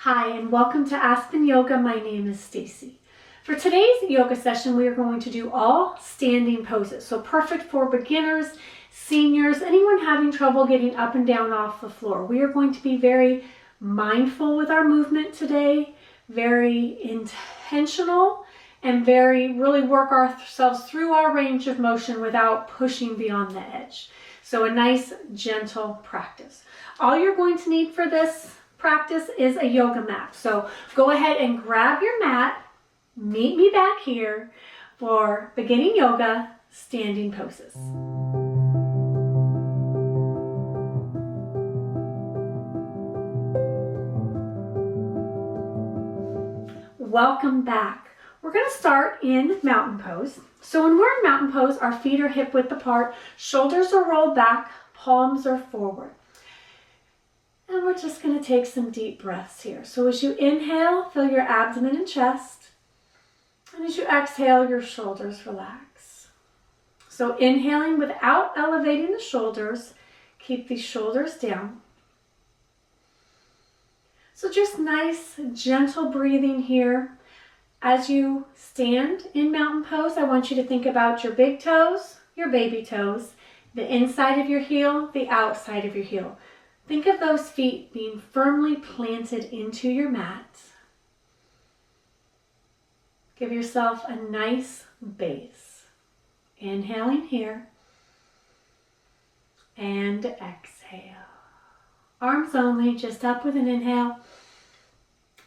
Hi, and welcome to Aspen Yoga. My name is Stacy. For today's yoga session, we are going to do all standing poses. So perfect for beginners, seniors, anyone having trouble getting up and down off the floor. We are going to be very mindful with our movement today, very intentional, and really work ourselves through our range of motion without pushing beyond the edge. So a nice, gentle practice. All you're going to need for this practice is a yoga mat. So go ahead and grab your mat. Meet me back here for beginning yoga standing poses. Welcome back. We're going to start in mountain pose. So when we're in mountain pose, our feet are hip width apart, shoulders are rolled back, palms are forward. And we're just going to take some deep breaths here. So as you inhale, feel your abdomen and chest. And as you exhale, your shoulders relax. So inhaling without elevating the shoulders, keep the shoulders down. So just nice, gentle breathing here. As you stand in mountain pose, I want you to think about your big toes, your baby toes, the inside of your heel, the outside of your heel. Think of those feet being firmly planted into your mat. Give yourself a nice base. Inhaling here and exhale. Arms only, just up with an inhale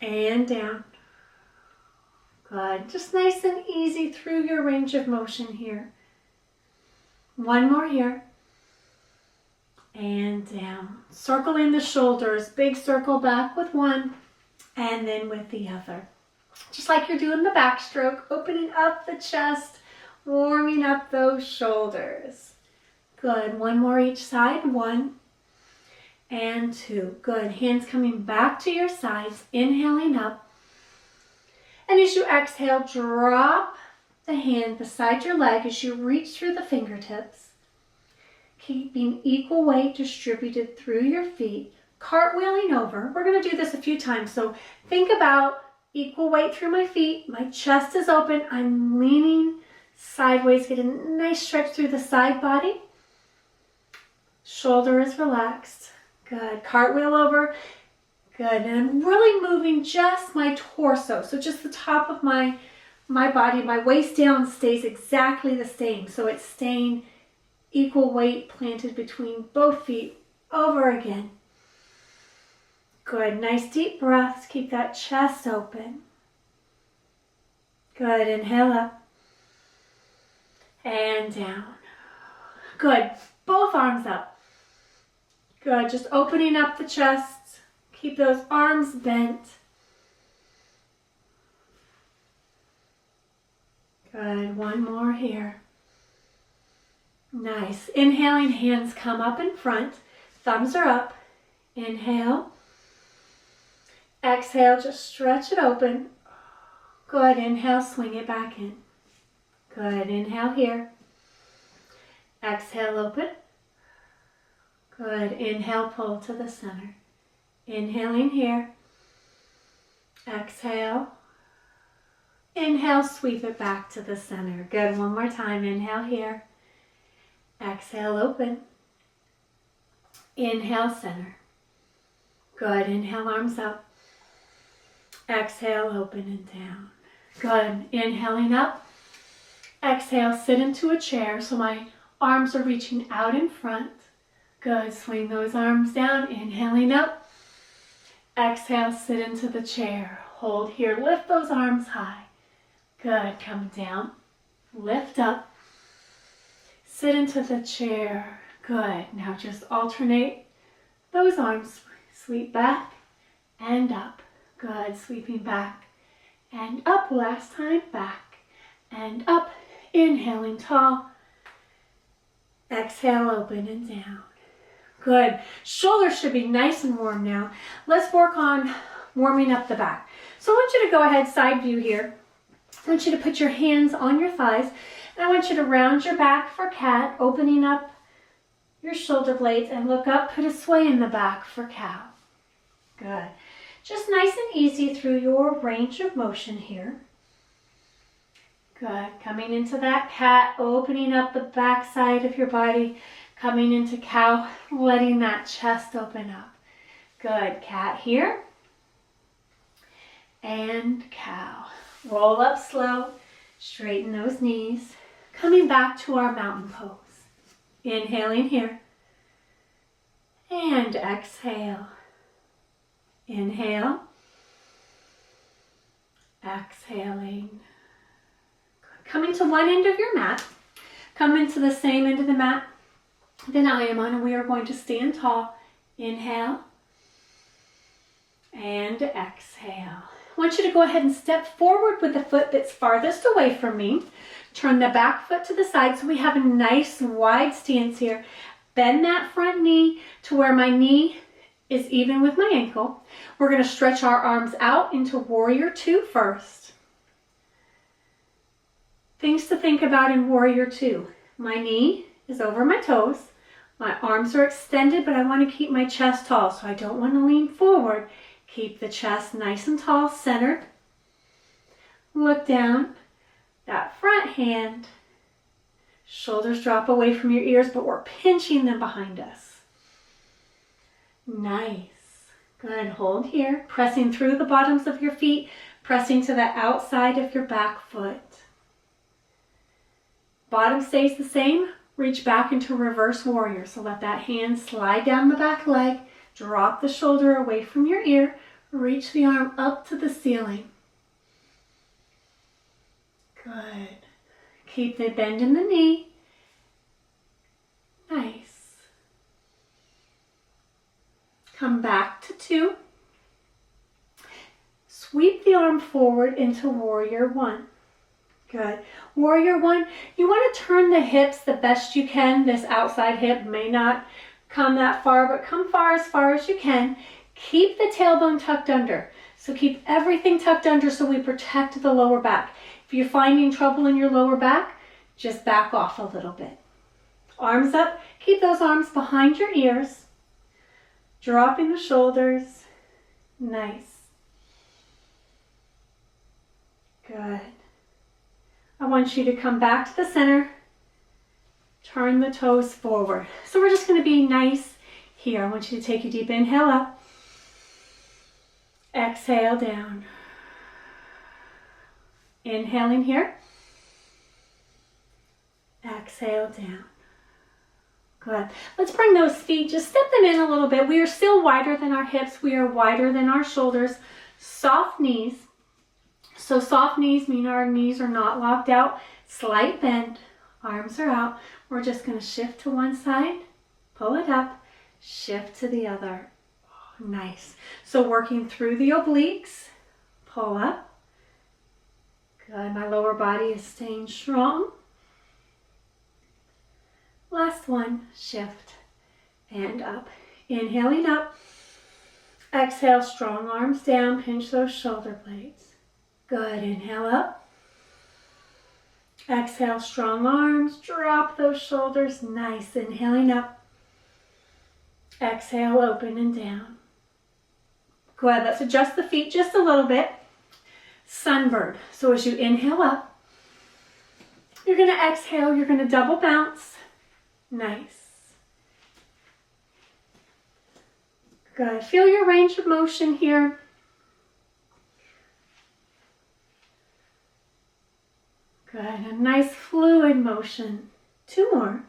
and down. Good. Just nice and easy through your range of motion here. One more here. And down. Circle in the shoulders. Big circle back with one and then with the other. Just like you're doing the backstroke, opening up the chest, warming up those shoulders. Good. One more each side. One and two. Good. Hands coming back to your sides. Inhaling up. And as you exhale, drop the hand beside your leg as you reach through the fingertips. Keeping equal weight distributed through your feet, cartwheeling over. We're going to do this a few times. So think about equal weight through my feet. My chest is open. I'm leaning sideways. Get a nice stretch through the side body. Shoulder is relaxed. Good. Cartwheel over. Good. And I'm really moving just my torso. So just the top of my body. My waist down stays exactly the same. So it's staying equal weight planted between both feet over again. Good. Nice deep breaths. Keep that chest open. Good. Inhale up and down. Good. Both arms up. Good. Just opening up the chest. Keep those arms bent. Good. One more here. Nice. Inhaling, hands come up in front. Thumbs are up. Inhale. Exhale, just stretch it open. Good. Inhale, swing it back in. Good. Inhale here. Exhale, open. Good. Inhale, pull to the center. Inhaling here. Exhale. Inhale, sweep it back to the center. Good. One more time. Inhale here. Exhale, open. Inhale, center. Good. Inhale, arms up. Exhale, open and down. Good. Inhaling up. Exhale, sit into a chair so my arms are reaching out in front. Good. Swing those arms down. Inhaling up. Exhale, sit into the chair. Hold here. Lift those arms high. Good. Come down. Lift up. Sit into the chair. Good. Now just alternate those arms. Sweep back and up. Good. Sweeping back and up. Last time. Back and up. Inhaling tall. Exhale, open and down. Good. Shoulders should be nice and warm now. Let's work on warming up the back. So I want you to go ahead, side view here. I want you to put your hands on your thighs. And I want you to round your back for cat, opening up your shoulder blades and look up, put a sway in the back for cow. Good. Just nice and easy through your range of motion here. Good. Coming into that cat, opening up the back side of your body. Coming into cow, letting that chest open up. Good. Cat here. And cow. Roll up slow. Straighten those knees. Coming back to our mountain pose. Inhaling here. And exhale. Inhale. Exhaling. Coming to one end of your mat. Come into the same end of the mat that I am on, and we are going to stand tall. Inhale. And exhale. I want you to go ahead and step forward with the foot that's farthest away from me. Turn the back foot to the side so we have a nice wide stance here. Bend that front knee to where my knee is even with my ankle. We're going to stretch our arms out into Warrior Two first. Things to think about in Warrior Two. My knee is over my toes. My arms are extended, but I want to keep my chest tall, so I don't want to lean forward. Keep the chest nice and tall, centered. Look down. That front hand. Shoulders drop away from your ears, but we're pinching them behind us. Nice. Good. Hold here. Pressing through the bottoms of your feet. Pressing to the outside of your back foot. Bottom stays the same. Reach back into reverse warrior. So let that hand slide down the back leg. Drop the shoulder away from your ear. Reach the arm up to the ceiling. Good. Keep the bend in the knee. Nice. Come back to two. Sweep the arm forward into Warrior One. Good. Warrior One, you want to turn the hips the best you can. This outside hip may not come that far, but come far as you can. Keep the tailbone tucked under. So keep everything tucked under so we protect the lower back. If you're finding trouble in your lower back, just back off a little bit. Arms up. Keep those arms behind your ears. Dropping the shoulders. Nice. Good. I want you to come back to the center. Turn the toes forward. So we're just going to be nice here. I want you to take a deep inhale up. Exhale down. Inhaling here. Exhale down. Good. Let's bring those feet, just step them in a little bit. We are still wider than our hips. We are wider than our shoulders. Soft knees. So soft knees mean our knees are not locked out. Slight bend. Arms are out. We're just going to shift to one side. Pull it up. Shift to the other. Oh, nice. So working through the obliques. Pull up. Good. My lower body is staying strong. Last one. Shift and up. Inhaling up. Exhale. Strong arms down. Pinch those shoulder blades. Good. Inhale up. Exhale, strong arms. Drop those shoulders. Nice. Inhaling up. Exhale, open and down. Good. Let's adjust the feet just a little bit. Sunbird. So as you inhale up, you're going to exhale. You're going to double bounce. Nice. Good. Feel your range of motion here. Good, a nice fluid motion. Two more.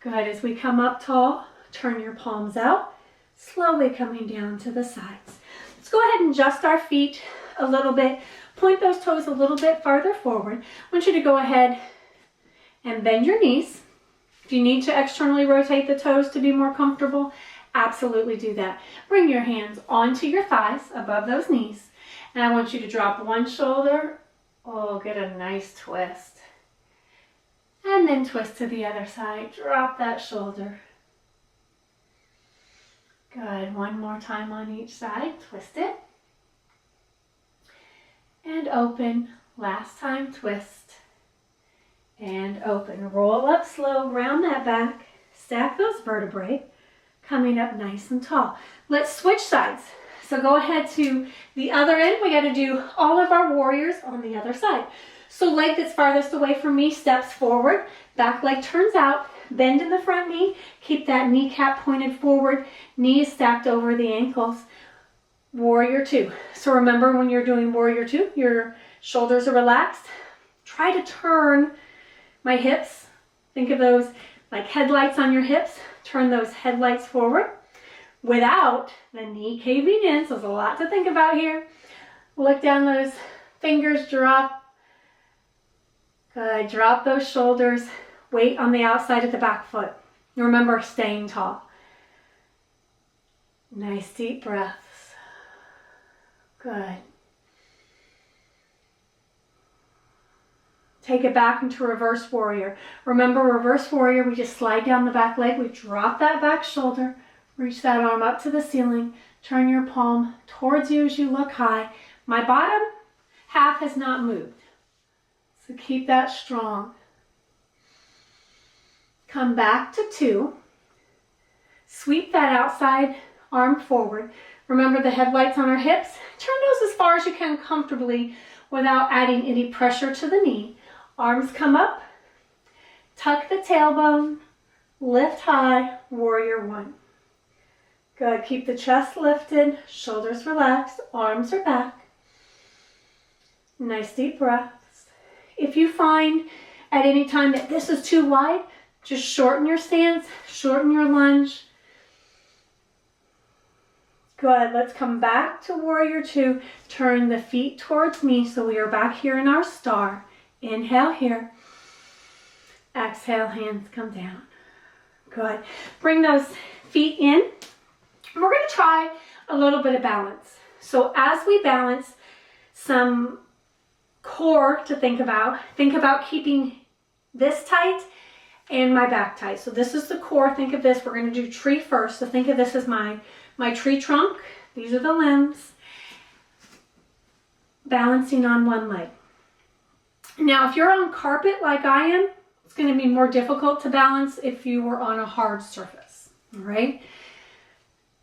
Good, as we come up tall, turn your palms out, slowly coming down to the sides. Let's go ahead and adjust our feet a little bit. Point those toes a little bit farther forward. I want you to go ahead and bend your knees. If you need to externally rotate the toes to be more comfortable, absolutely do that. Bring your hands onto your thighs above those knees. And I want you to drop one shoulder. Oh, get a nice twist. And then twist to the other side. Drop that shoulder. Good. One more time on each side. Twist it. And open. Last time, twist. And open. Roll up slow. Round that back. Stack those vertebrae. coming up nice and tall. Let's switch sides. So go ahead to the other end. We got to do all of our warriors on the other side. So leg that's farthest away from me steps forward, back leg turns out, bend in the front knee, keep that kneecap pointed forward, knees stacked over the ankles. Warrior two. So remember when you're doing warrior two, your shoulders are relaxed. Try to turn my hips. Think of those like headlights on your hips. Turn those headlights forward without the knee caving in. So there's a lot to think about here. Look down, those fingers drop. Good, drop those shoulders. Weight on the outside of the back foot. Remember, staying tall. Nice deep breaths. Good. Take it back into reverse warrior. Remember, reverse warrior, we just slide down the back leg. We drop that back shoulder. Reach that arm up to the ceiling. Turn your palm towards you as you look high. My bottom half has not moved. So keep that strong. Come back to two. Sweep that outside arm forward. Remember the headlights on our hips. Turn those as far as you can comfortably without adding any pressure to the knee. Arms come up. Tuck the tailbone. Lift high. Warrior one. Good. Keep the chest lifted. Shoulders relaxed. Arms are back. Nice deep breaths. If you find at any time that this is too wide, just shorten your stance, shorten your lunge. Good, let's come back to warrior two. Turn the feet towards me so we are back here in our star. Inhale here. Exhale, hands come down. Good. Bring those feet in. And we're going to try a little bit of balance. So as we balance, some core to think about keeping this tight and my back tight. So this is the core. Think of this. We're going to do tree first. So think of this as my tree trunk. These are the limbs. Balancing on one leg. Now, if you're on carpet like I am, it's going to be more difficult to balance if you were on a hard surface. All right?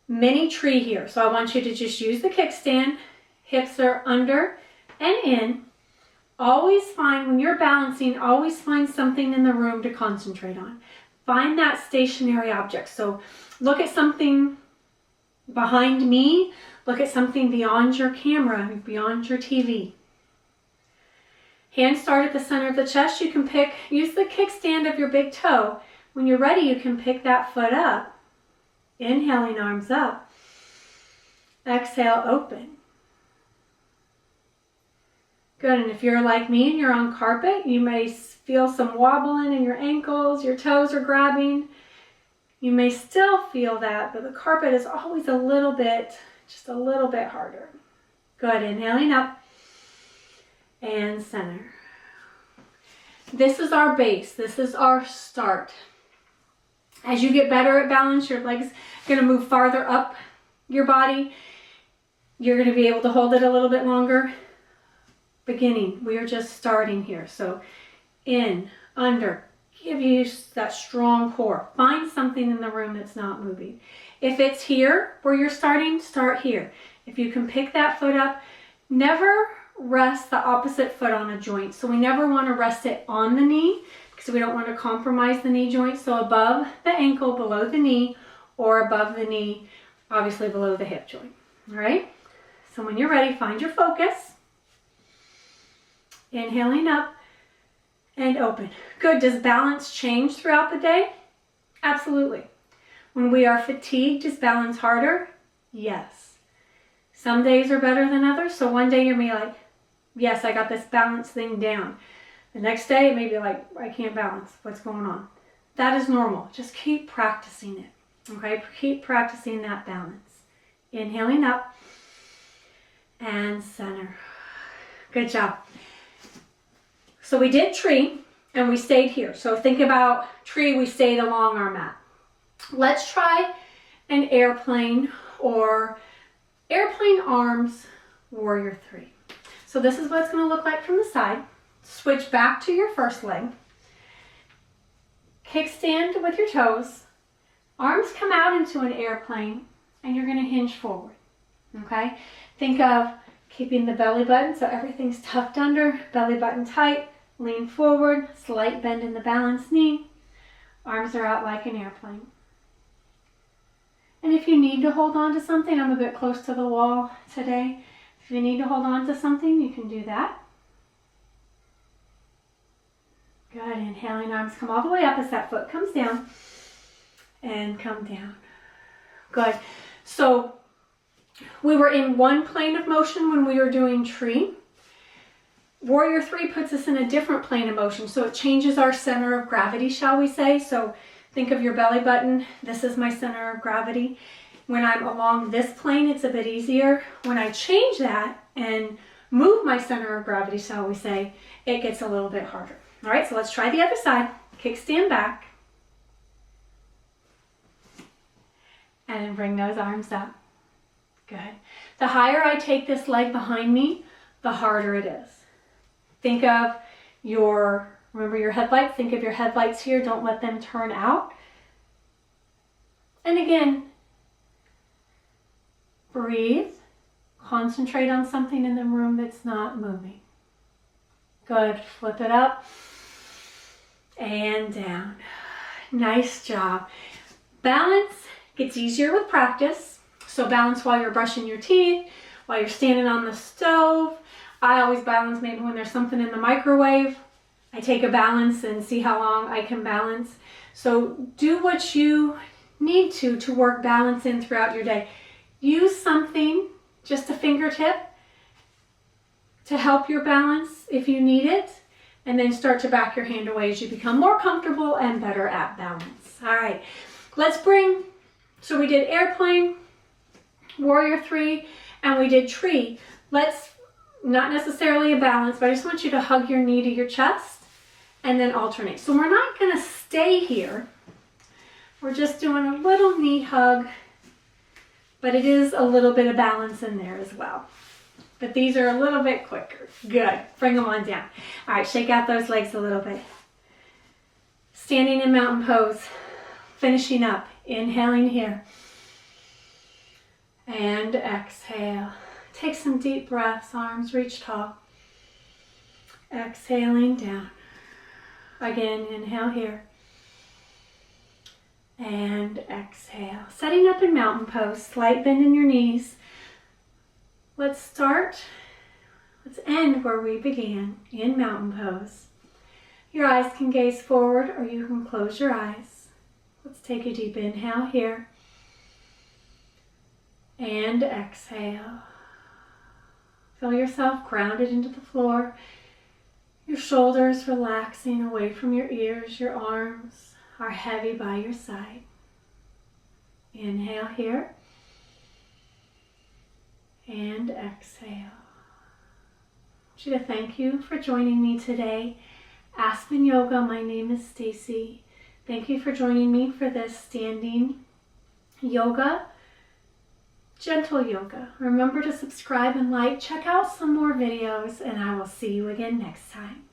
Mini tree here. So I want you to just use the kickstand. Hips are under and in. Always find, when you're balancing, always find something in the room to concentrate on. Find that stationary object. So look at something behind me. Look at something beyond your camera, beyond your TV. Hands start at the center of the chest. You can use the kickstand of your big toe. When you're ready, you can pick that foot up. Inhaling, arms up. Exhale, open. Good, and if you're like me and you're on carpet, you may feel some wobbling in your ankles, your toes are grabbing. You may still feel that, but the carpet is always just a little bit harder. Good, inhaling up and center. This is our base, this is our start. As you get better at balance, your legs are going to move farther up your body. You're going to be able to hold it a little bit longer. Beginning, we are just starting here. So in, under, give you that strong core. Find something in the room that's not moving. If it's here where you're starting, start here. If you can pick that foot up, never rest the opposite foot on a joint. So we never want to rest it on the knee because we don't want to compromise the knee joint. So above the ankle, below the knee, or above the knee, obviously below the hip joint. All right? So when you're ready, find your focus. Inhaling up and open. Good. Does balance change throughout the day? Absolutely. When we are fatigued, is balance harder? Yes. Some days are better than others. So one day you may be like, yes, I got this balance thing down. The next day it may be like, I can't balance. What's going on? That is normal. Just keep practicing it. Okay? Keep practicing that balance. Inhaling up and center. Good job. So we did tree and we stayed here. So think about tree, we stayed along our mat. Let's try an airplane or airplane arms, warrior three. So this is what it's going to look like from the side. Switch back to your first leg. Kickstand with your toes. Arms come out into an airplane and you're going to hinge forward. Okay? Think of keeping the belly button so everything's tucked under, belly button tight, lean forward, slight bend in the balanced knee. Arms are out like an airplane. And if you need to hold on to something, I'm a bit close to the wall today. If you need to hold on to something, you can do that. Good. Inhaling, arms come all the way up as that foot comes down. And come down. Good. So we were in one plane of motion when we were doing tree. Warrior 3 puts us in a different plane of motion. So it changes our center of gravity, shall we say. So think of your belly button. This is my center of gravity. When I'm along this plane, it's a bit easier. When I change that and move my center of gravity, shall we say, it gets a little bit harder. All right, so let's try the other side. Kickstand back. And bring those arms up. Good. The higher I take this leg behind me, the harder it is. Think of remember your headlights? Think of your headlights here. Don't let them turn out. And again, breathe. Concentrate on something in the room that's not moving. Good. Flip it up and down. Nice job. Balance gets easier with practice. So balance while you're brushing your teeth, while you're standing on the stove. I always balance maybe when there's something in the microwave. I take a balance and see how long I can balance. So do what you need to work balance in throughout your day. Use something, just a fingertip, to help your balance if you need it. And then start to back your hand away as you become more comfortable and better at balance. All right, so we did airplane, warrior 3, and we did tree. Let's, not necessarily a balance, but I just want you to hug your knee to your chest and then alternate. So we're not going to stay here. We're just doing a little knee hug, but it is a little bit of balance in there as well. But these are a little bit quicker. Good. Bring them on down. All right, shake out those legs a little bit. Standing in mountain pose. Finishing up. Inhaling here. And exhale. Take some deep breaths. Arms reach tall. Exhaling down. Again, inhale here. And exhale. Setting up in mountain pose. Slight bend in your knees. Let's end where we began, in mountain pose. Your eyes can gaze forward or you can close your eyes. Let's take a deep inhale here. And exhale. Feel yourself grounded into the floor. Your shoulders relaxing away from your ears. Your arms are heavy by your side. Inhale here. And exhale. I want you to thank you for joining me today. Aspen Yoga, my name is Stacy. Thank you for joining me for this standing yoga, gentle yoga. Remember to subscribe and like. Check out some more videos, and I will see you again next time.